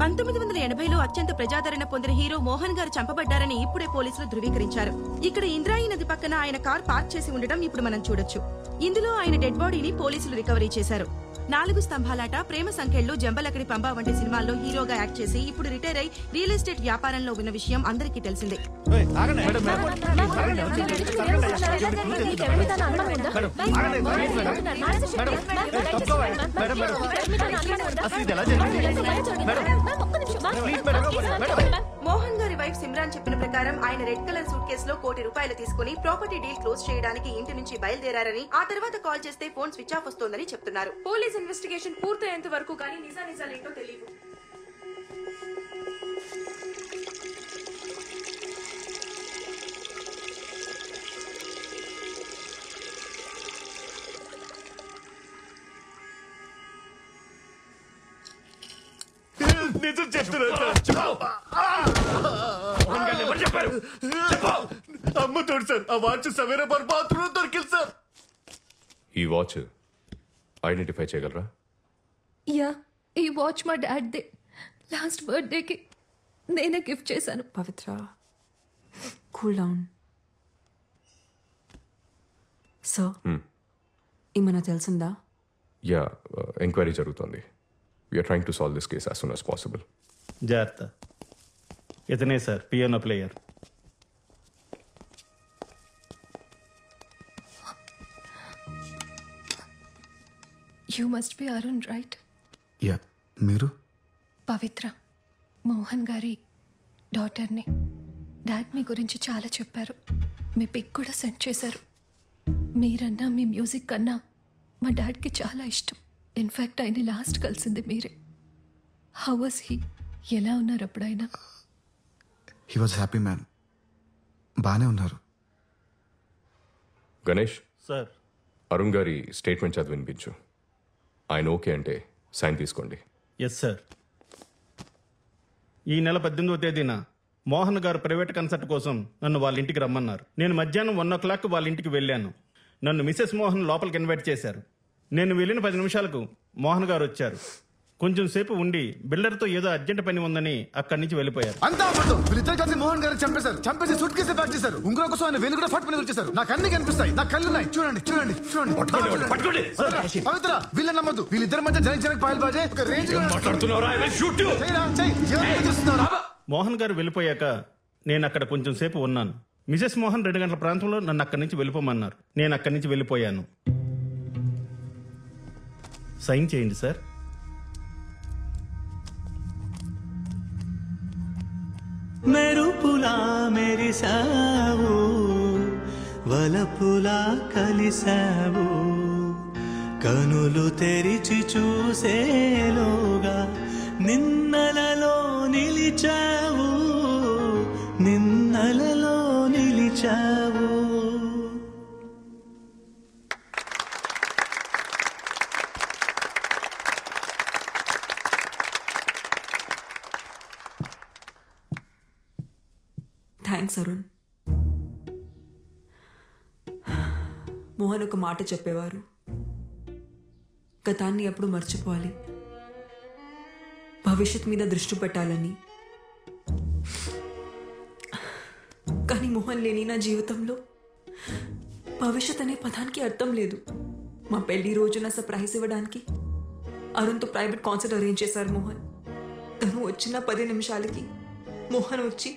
1980లో అత్యంత ప్రజాదరణ పొందిన హీరో మోహన్ గారు చంపబడ్డారని ఇప్పుడే పోలీసులు ధృవీకరించారు. ఇక్కడ ఇంద్రాయి నది పక్కన ఆయన కార్ పార్క్ చేసి ఉండడం ఇప్పుడు మనం చూడొచ్చు. ఇందులో ఆయన డెడ్ బాడీని పోలీసులు రికవరీ చేశారు. 4 స్తంభాలాట, ప్రేమ సంఖ్యలు, జంబలకడి పంబా వంటి సినిమాల్లో హీరోగా యాక్ట్ చేసి ఇప్పుడు రిటైర్ అయి రియల్ ఎస్టేట్ వ్యాపారంలో ఉన్న విషయం అందరికీ తెలిసిందే. మోహన్ గారి వైఫ్ సిమ్రాన్ చెప్పిన ప్రకారం ఆయన రెడ్ కలర్ సూట్ కేసులో ₹1 కోటి తీసుకుని ప్రాపర్టీ డీల్ క్లోజ్ చేయడానికి ఇంటి నుంచి బయలుదేరారని, ఆ తర్వాత కాల్ చేస్తే ఫోన్ స్విచ్ ఆఫ్ వస్తోందని చెప్తున్నారు. పోలీస్ ఇన్వెస్టిగేషన్ పూర్తయ్యేంత వరకు కానీ నిజానిజాలేంటో తెలియదు. నిజం చెప్తున్నా. అమ్మ తోడు సార్, ఆ వాచ్ సవేరా బాత్రూమ్ దొరికింది సార్. ఈ వాచ్ ఐడెంటిఫై చేయగలరా? యా, ఈ వాచ్ మా డాడ్ దే. లాస్ట్ బర్త్డేకి నేనే గిఫ్ట్ చేశాను. పవిత్ర, కూల్ డౌన్. సో ఏమన్నా తెలిసిందా? యా, ఎంక్వైరీ జరుగుతుంది. We're trying to solve this case as soon as possible. జాగ్రత్త. ఇతనే sir piano player. You must be Arun, right? Yeah, మీరు? పవిత్ర, మోహన్ గారి డాటర్ని. డాడ్ మీ గురించి చాలా చెప్పారు. మీ పిక్ కూడా సెండ్ చేశారు. మీరన్నా మీ మ్యూజిక్ కన్నా మా డాడ్కి చాలా ఇష్టం. ఇన్ఫ్యాక్ట్ ఆయన లాస్ట్ కలిసింది మీరే. How was he? ఎలా ఉన్నారు అప్పుడైనా? He was happy man. బాగానే ఉన్నారు. గణేష్ సార్, అరుణ్ గారి స్టేట్మెంట్ చదివి వినిపించు. ఆయన ఓకే అంటే సైన్ తీసుకోండి. Yes sir. ఈ నెల 18వ తేదీన మోహన్ గారు ప్రైవేట్ కన్సర్ట్ కోసం నన్ను వాళ్ళ ఇంటికి రమ్మన్నారు. నేను మధ్యాహ్నం 1 వాళ్ళ ఇంటికి వెళ్ళాను. నన్ను మిసెస్ మోహన్ లోపలికి ఇన్వైట్ చేశారు. నేను వెళ్ళిన 10 నిమిషాలకు మోహన్ గారు వచ్చారు. కొంచెం సేపు ఉండి బిల్డర్తో ఏదో అర్జెంట్ పని ఉందని అక్కడి నుంచి వెళ్ళిపోయారు. అంతా అబద్ధం. వీళ్ళిద్దరు కలిసి మోహన్ గారు చంపేశారు. చంపేసి సూట్ కేసు ప్యాక్ చేశారు. ఉంగరం కోసం ఆయన వేలు కూడా ఫట్ పని వచ్చేసారు. నాకు అన్ని కనిపిస్తాయి. నాకు కళ్ళు ఉన్నాయి. చూడండి చూడండి చూడండి. పవిత్ర, వీళ్ళని నమ్మద్దు. వీళ్ళిద్దరి మధ్య జనక్ పాయల్ బాజే ఒక రేంజ్. మోహన్ గారు వెళ్ళిపోయాక నేను అక్కడ కొంచెం సేపు ఉన్నాను. మిసెస్ మోహన్ 2 గంటల ప్రాంతంలో నన్ను అక్కడి నుంచి వెళ్ళిపోమన్నారు. నేను అక్కడి నుంచి వెళ్ళిపోయాను. సైన్ చేయండి సార్. మెరుపులా మెరిసావు, వలపులా కలిసావు, కనులు తెరిచి చూసేలోగా నిన్నలలో నిలిచావు, నిన్నలలో నిలిచావు. థ్యాంక్స్ అరుణ్. మోహన్ ఒక మాట చెప్పేవారు, గతాన్ని ఎప్పుడు మర్చిపోవాలి, భవిష్యత్ మీద దృష్టి పెట్టాలని. కానీ మోహన్ లేని నా జీవితంలో భవిష్యత్ అనే పదానికి అర్థం లేదు. మా పెళ్లి రోజున సర్ప్రైజ్ ఇవ్వడానికి అరుణ్తో ప్రైవేట్ కాన్సర్ట్ అరేంజ్ చేశారు మోహన్. తను వచ్చిన 10 నిమిషాలకి మోహన్ వచ్చి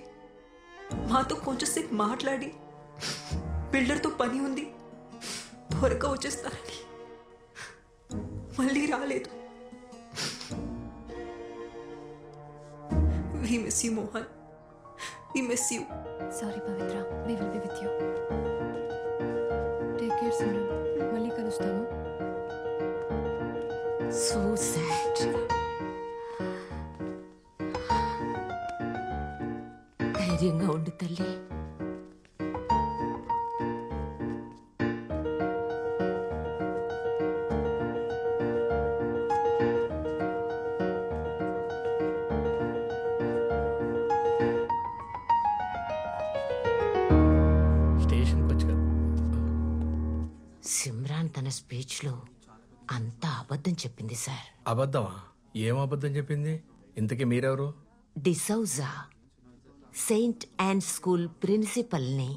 మాతో కొంచెంసేపు మాట్లాడి బిల్డర్తో పని ఉంది త్వరగా వచ్చేస్తారని మళ్ళీ రాలేదు. We miss you, Mohan. We miss you. Sorry, Pavitra. We will be with you. Take care, Simran. మళ్ళీ కలుస్తాము. So sad. ధైర్యంగా ఉండు తల్లి. సిమ్రాన్ తన స్పీచ్ లో అంతా అబద్ధం చెప్పింది సార్. అబద్ధమా? ఏం అబద్ధం చెప్పింది? ఇంతకీ మీరెవరు? డిసౌజా, సెయింట్ అండ్ స్కూల్ ప్రిన్సిపల్ని.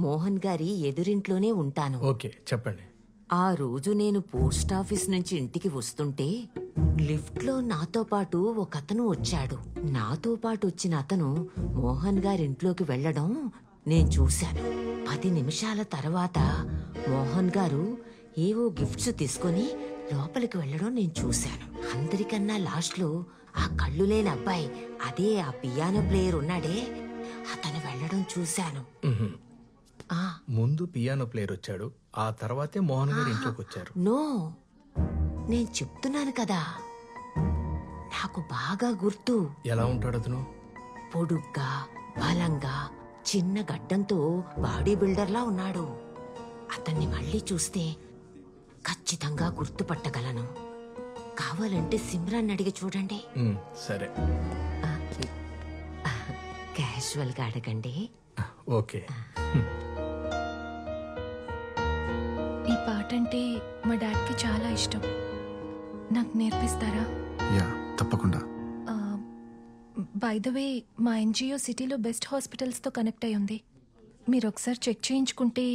మోహన్ గారి ఎదురింట్లోనే ఉంటాను. ఓకే, చెప్పండి. ఆ రోజు నేను పోస్టాఫీస్ నుంచి ఇంటికి వస్తుంటే లిఫ్ట్లో నాతో పాటు ఒక అతను వచ్చాడు. నాతో పాటు వచ్చిన అతను మోహన్ గారింట్లోకి వెళ్లడం నేను చూశాను. 10 నిమిషాల తర్వాత మోహన్ గారు ఏవో గిఫ్ట్స్ తీసుకొని లోపలికి వెళ్లడం నేను చూశాను. అందరికన్నా లాస్ట్లో ఆ కళ్ళు లేని అబ్బాయి, అదే ఆ పియానో ప్లేయర్ ఉన్నాడే, అతను వెళ్లడం చూశాను. ముందు పియానో ప్లేయర్ వచ్చాడు, ఆ తర్వాతే మోహన్ గారు ఇంట్లోకి వచ్చారు. నో, నేను చెప్తున్నాను కదా, నాకు బాగా గుర్తు. ఎలా ఉంటాడు అతను? పొడుగ్గా, బలంగా, చిన్న గడ్డంతో బాడీ బిల్డర్లా ఉన్నాడు. అతన్ని మళ్ళీ చూస్తే ఖచ్చితంగా గుర్తుపట్టగలను. కావాలంటే సిమ్రాన్ అడిగి చూడండి. సరే, క్యాజువల్ గా అడగండి. ఓకే. ఈ పాట అంటే మా డాడ్కి చాలా ఇష్టం. నాకు నేర్పిస్తారా? యా, తప్పకుండా. బై ద వే, మా ఎన్జిఓ సిటీలో బెస్ట్ హాస్పిటల్స్తో కనెక్ట్ అయి ఉంది. మీరు ఒకసారి చెక్ చేయించుకుంటే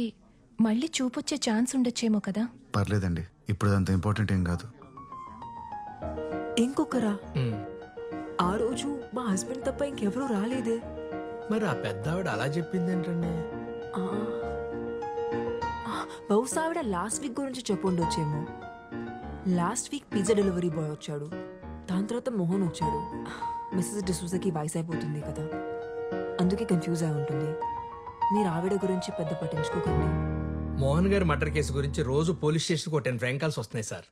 మళ్ళీ చూపొచ్చే ఛాన్స్ ఉండొచ్చేమో కదా. పర్లేదండి, ఇప్పుడు అంత ఇంపార్టెంట్ ఏం కాదు. ఇంకొకరా? ఆ రోజు మా హస్బెండ్ తప్ప ఇంకెవరూ రాలేదే. మరి ఆ పెద్ద ఆవిడ అలా చెప్పింది ఏంటండి? బహుశా ఆవిడ లాస్ట్ వీక్ గురించి చెప్పుండొచ్చేమో. Last week pizza delivery boy వచ్చాడు, దాని తర్వాత మోహన్ వచ్చాడు. మిస్సెస్ డిసూజాకి వయసు అయిపోతుంది కదా, అందుకే కన్ఫ్యూజ్ అయి ఉంటుంది. మీరు ఆవిడ గురించి పెద్ద పట్టించుకోకండి. మోహన్ గారి మర్డర్ కేసు గురించి రోజు పోలీస్ స్టేషన్కి ఒక 10 ఫ్రాంక్ కాల్స్ వస్తున్నాయి సార్.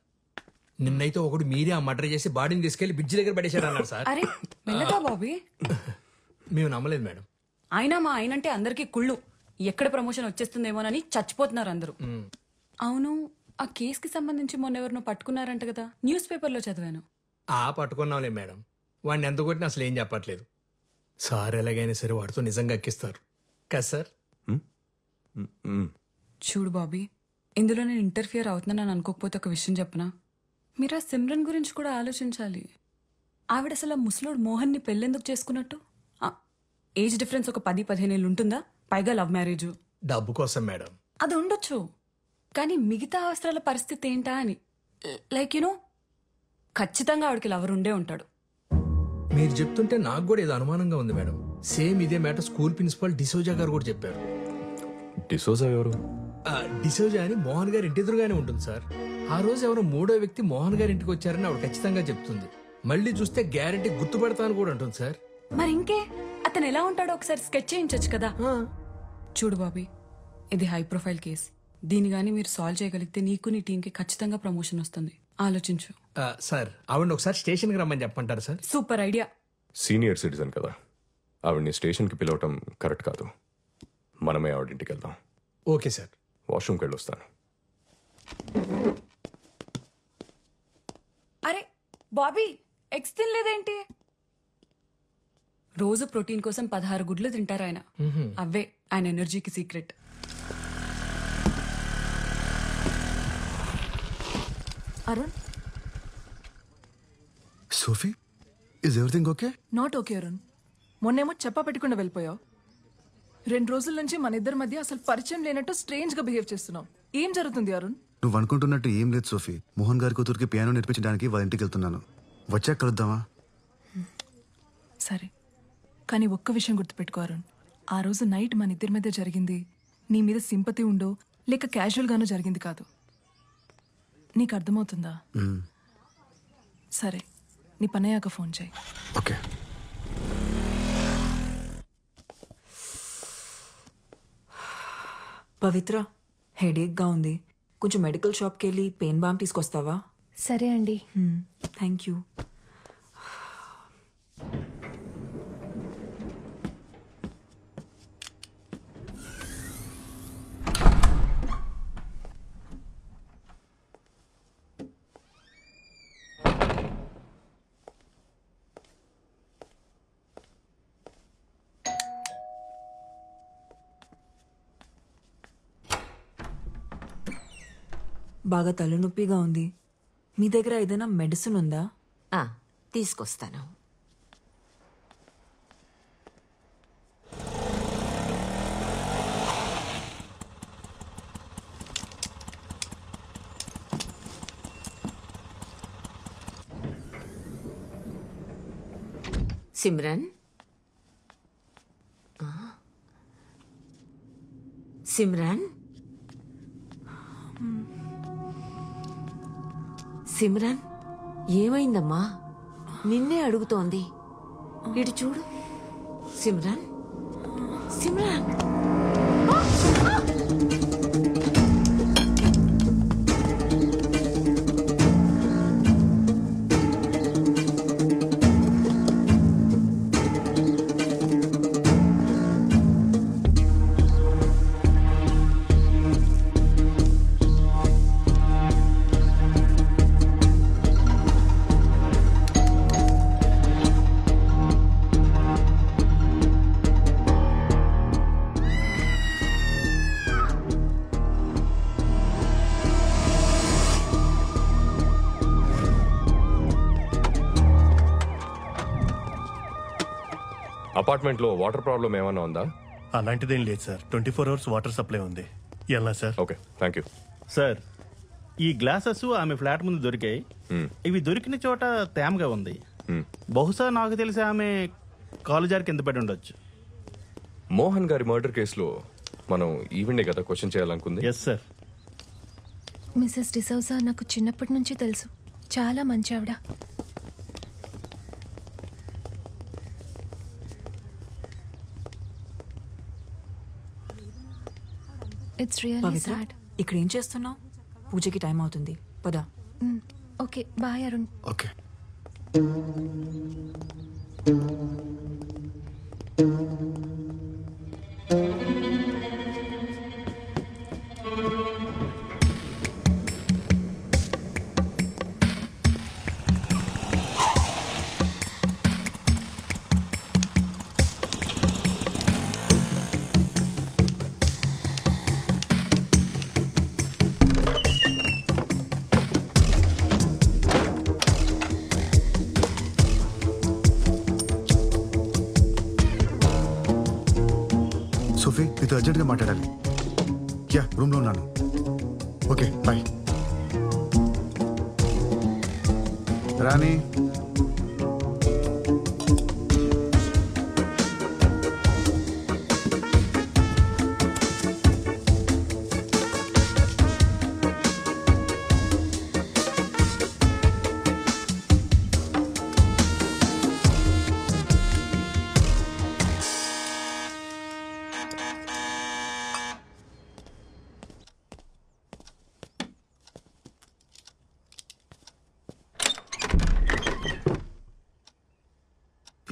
నిన్నైతే ఒకడు మీరే ఆ మర్డర్ చేసి బాడీని తీసుకెళ్లి బ్రిడ్జి దగ్గర పడేశాడు అన్నారు సార్. అరే మెల్లగా బాబీ. మేము నమ్మలేదు మేడం. అయినా మా ఆయనంటే అందరికీ కుళ్ళు. ఎక్కడ ప్రమోషన్ వచ్చేస్తుందేమోనని చచ్చిపోతున్నారు అందరూ. అవును, ఆ కేసుకి సంబంధించి మొన్న ఎవరినో పట్టుకున్నారంట కదా, న్యూస్ పేపర్లో చదివాను. పట్టుకున్నాంలే మేడం. వాడిని ఎంత కొట్టినా అసలు ఏం చెప్పట్లేదు సార్. ఎలాగైనా సరే వాడితో నిజంగా ఎక్కిస్తారు కదా సార్. చూడు బాబీ, ఇందులో నేను ఇంటర్ఫియర్ అవుతున్నానని అనుకోకపోతే ఒక విషయం చెప్పనా? మీరు ఆ సిమ్రన్ గురించి కూడా ఆలోచించాలి. ఆవిడ అసలు ఆ ముసలోడు మోహన్ని పెళ్ళెందుకు చేసుకున్నట్టు? ఏజ్ డిఫరెన్స్ ఒక 10-15 ఏళ్ళు ఉంటుందా? పైగా లవ్ మ్యారేజ్. డబ్బు కోసం మేడం. అది ఉండొచ్చు, కానీ మిగతా అవసరాల పరిస్థితి ఏంటా అని. లైక్ యూనో, ఖచ్చితంగా ఆవిడకి లవర్ ఉండే ఉంటాడు. మీరు చెప్తుంటే నాకు కూడా ఏదో అనుమానంగా ఉంది మేడం. సేమ్ ఇదే మ్యాటర్ స్కూల్ ప్రిన్సిపల్ డిసోజా గారు కూడా చెప్పారు. డిసోజా ఎవరు? డిసోజా అని మోహన్ గారి ఇంటి ఎదురుగానే ఉంటుంది సార్. ఆ రోజు ఎవరో 3వ వ్యక్తి మోహన్ గారి ఇంటికి వచ్చారని ఆవిడ ఖచ్చితంగా చెప్తుంది. మళ్ళీ చూస్తే గ్యారంటీ గుర్తుపడతాను కూడా అంటుంది సార్. మరి ఇంకే, అతను ఎలా ఉంటాడో ఒకసారి స్కెచ్ చేయించచ్చు కదా. చూడు బాబీ, ఇది హై ప్రొఫైల్ కేస్. దీని గానీ మీరు సాల్వ్ చేయగలిగితే నీకు నీ టీంకి ఖచ్చితంగా ప్రమోషన్ వస్తుంది. ఆలోచించు. సార్, ఆవిడ ఒకసారి స్టేషన్కి రమ్మని చెప్పంటారు sir? Super idea. Senior citizen కదా, ఆవిడ్ని స్టేషన్కి పిలవటం కరెక్ట్ కాదు. మనమే ఆవిడింటికి వెళ్దాం. Okay sir. వాష్రూమ్కి వెళ్ళొస్తాను. అరే బాబీ, ఎగ్స్ తినలేదేంటి? రోజు ప్రోటీన్ కోసం 16 గుడ్లు తింటారు ఆయన. అవే ఆయన ఎనర్జీకి secret. Arun, Sophie, is everything okay? Not okay Arun. మొన్నేమో చెప్పా పెట్టకుండా వెళ్ళిపోయావు. 2 రోజుల నుంచి మన ఇద్దరి మధ్య అసలు పరిచయం లేనట్టు స్ట్రేంజ్ గా బిహేవ్ చేస్తున్నావు. ఏం జరుగుతుంది అరుణ్? నువ్వు అనుకుంటున్నట్టు ఏం లేదు సోఫీ. మోహన్ గారి కూతురికి పియానో నేర్పించడానికి వాళ్ళ ఇంటికి వెళ్తున్నాను. వచ్చాక కలుద్దామా? సరే, కానీ ఒక్క విషయం గుర్తుపెట్టుకో అరుణ్. ఆ రోజు నైట్ మన ఇద్దరి మధ్య జరిగింది నీ మీద సింపతి ఉండో లేక క్యాజువల్ గానో జరిగింది కాదు. నీకు అర్థమవుతుందా? సరే, నీ పనయ్యాక ఫోన్ చేయి. ఓకే. పవిత్ర, హెడేక్గా ఉంది. కొంచెం మెడికల్ షాప్కి వెళ్ళి పెయిన్ బామ్ తీసుకొస్తావా? సరే అండి. Thank you. బాగా తలనొప్పిగా ఉంది. మీ దగ్గర ఏదైనా మెడిసిన్ ఉందా? తీసుకొస్తాను. సిమ్రన్ సిమ్రన్ సిమ్రన్ ఏమైందమ్మా? నిన్నే అడుగుతోంది. ఇటు చూడు. సిమ్రన్ సిమ్రన్ అపార్ట్మెంట్ లో వాటర్ ప్రాబ్లం ఏమైనా ఉందా? అలాంటిదేం లేదు సార్. 24 అవర్స్ వాటర్ సప్లై ఉంది. ఎలా sir? Okay, thank you. Sir, ఈ గ్లాసెస్ ఆమె ఫ్లాట్ ముందు దొరికాయి. ఇవి దొరికిన చోట తేమగా ఉంది. బహుశా నాకు తెలిసి ఆమె కాలు జారి కింద పడి ఉండొచ్చు. మోహన్ గారి మర్డర్ కేసులో మనం ఈవెండే కదా క్వశ్చన్ చేయాలనుకుంది. Yes sir. మిసెస్ డిసౌజా నాకు చిన్నప్పటి నుంచి తెలుసు. చాలా మంచి ఆవిడ. It's really Pavitra, sad. ఇక్కడ ఏం చేస్తున్నావు? పూజకి టైం అవుతుంది, పదా. Okay, bye Arun. Okay. Sophie, నీతో అర్జెంట్గా మాట్లాడాలి. యా, రూమ్లో ఉన్నాను. Okay, bye. రాణి,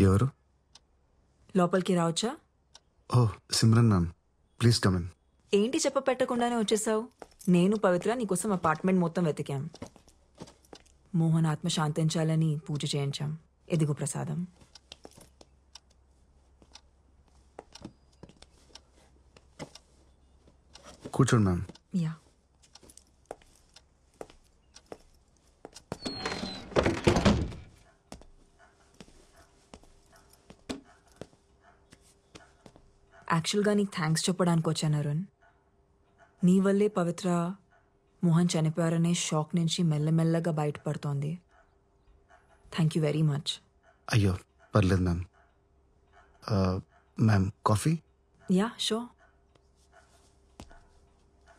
ఎవరు? లోపలికి రావచ్చా? ఓ, Simran ma'am, please come in. ఏంటి చెప్ప పెట్టకుండానే వచ్చేసావు? నేను పవిత్ర నీకోసం అపార్ట్మెంట్ మొత్తం వెతికాం. మోహన్ ఆత్మ శాంతించాలని పూజ చేయించాం. ఎదుగు ప్రసాదం. కూర్చోండి మ్యామ్. యా. యాక్చువల్గా నీకు థ్యాంక్స్ చెప్పడానికి వచ్చాను అరుణ్. నీ వల్లే పవిత్ర మోహన్ చనిపోయారనే షాక్ నుంచి మెల్లమెల్లగా బయటపడుతోంది. Thank you very much. అయ్యో, పర్లేదు ma'am. Ma'am, coffee? Yeah, sure.